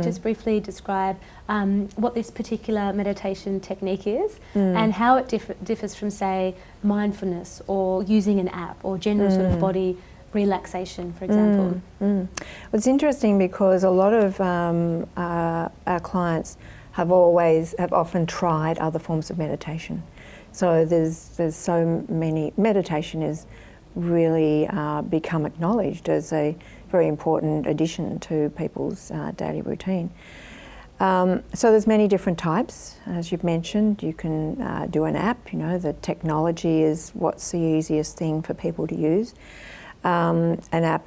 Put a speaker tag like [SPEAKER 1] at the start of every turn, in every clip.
[SPEAKER 1] just briefly describe what this particular meditation technique is and how it differs from, say, mindfulness or using an app or general sort of body relaxation, for example?
[SPEAKER 2] Well, it's interesting because a lot of our clients have often tried other forms of meditation. So there's so many. Meditation is really become acknowledged as a very important addition to people's daily routine. So there's many different types, as you've mentioned. You can do an app. You know, the technology is what's the easiest thing for people to use. An app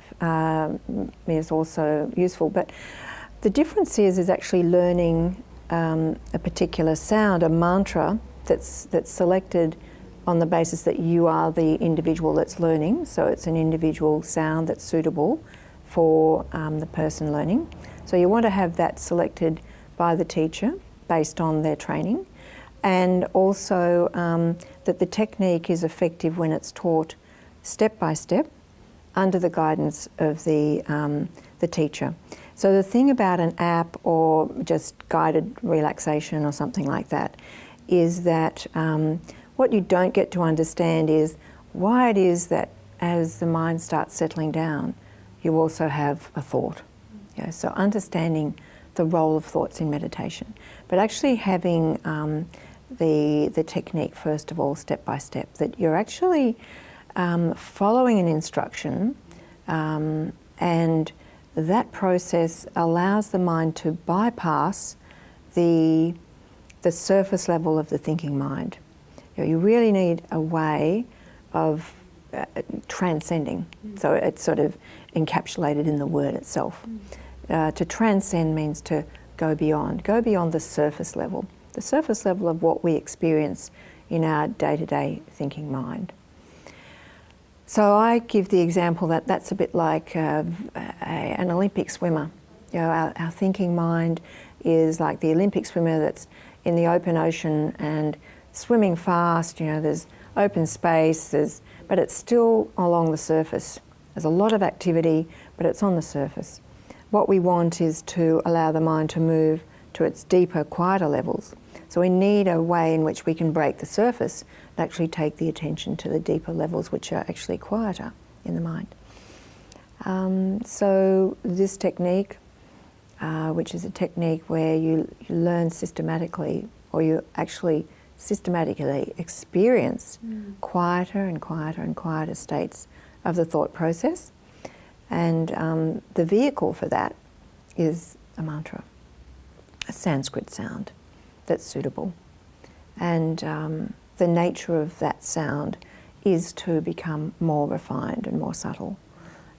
[SPEAKER 2] is also useful, but the difference is actually learning a particular sound, a mantra that's selected on the basis that you are the individual that's learning. So it's an individual sound that's suitable for the person learning. So you want to have that selected by the teacher based on their training, and also that the technique is effective when it's taught step by step under the guidance of the teacher. So the thing about an app or just guided relaxation or something like that is that what you don't get to understand is why it is that as the mind starts settling down, you also have a thought. Yeah, so understanding the role of thoughts in meditation, but actually having the technique first of all, step by step, that you're actually following an instruction, and that process allows the mind to bypass the surface level of the thinking mind. You really need a way of transcending. So it's sort of encapsulated in the word itself. To transcend means to go beyond the surface level of what we experience in our day-to-day thinking mind. So I give the example that that's a bit like an Olympic swimmer. You know, our thinking mind is like the Olympic swimmer that's in the open ocean and swimming fast. You know, there's open space, but it's still along the surface. There's a lot of activity, but it's on the surface. What we want is to allow the mind to move to its deeper, quieter levels. So we need a way in which we can break the surface and actually take the attention to the deeper levels, which are actually quieter in the mind. So this technique, which is a technique where you learn systematically, or you actually systematically experience quieter and quieter and quieter states of the thought process. And the vehicle for that is a mantra, a Sanskrit sound that's suitable. And the nature of that sound is to become more refined and more subtle.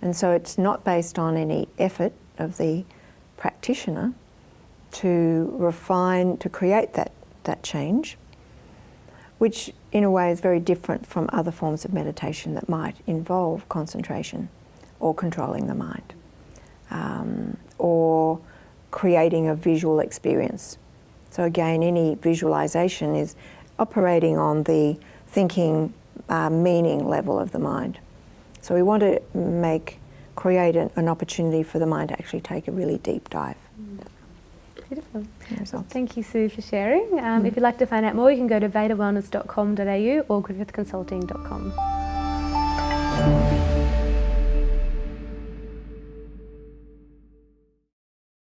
[SPEAKER 2] And so it's not based on any effort of the practitioner to refine, to create that change, which in a way is very different from other forms of meditation that might involve concentration or controlling the mind, or creating a visual experience. So again, any visualization is operating on the thinking meaning level of the mind. So we want to create an opportunity for the mind to actually take a really deep dive.
[SPEAKER 1] Beautiful. Well, thank you, Sue, for sharing. If you'd like to find out more, you can go to vedawellness.com.au or griffithconsulting.com.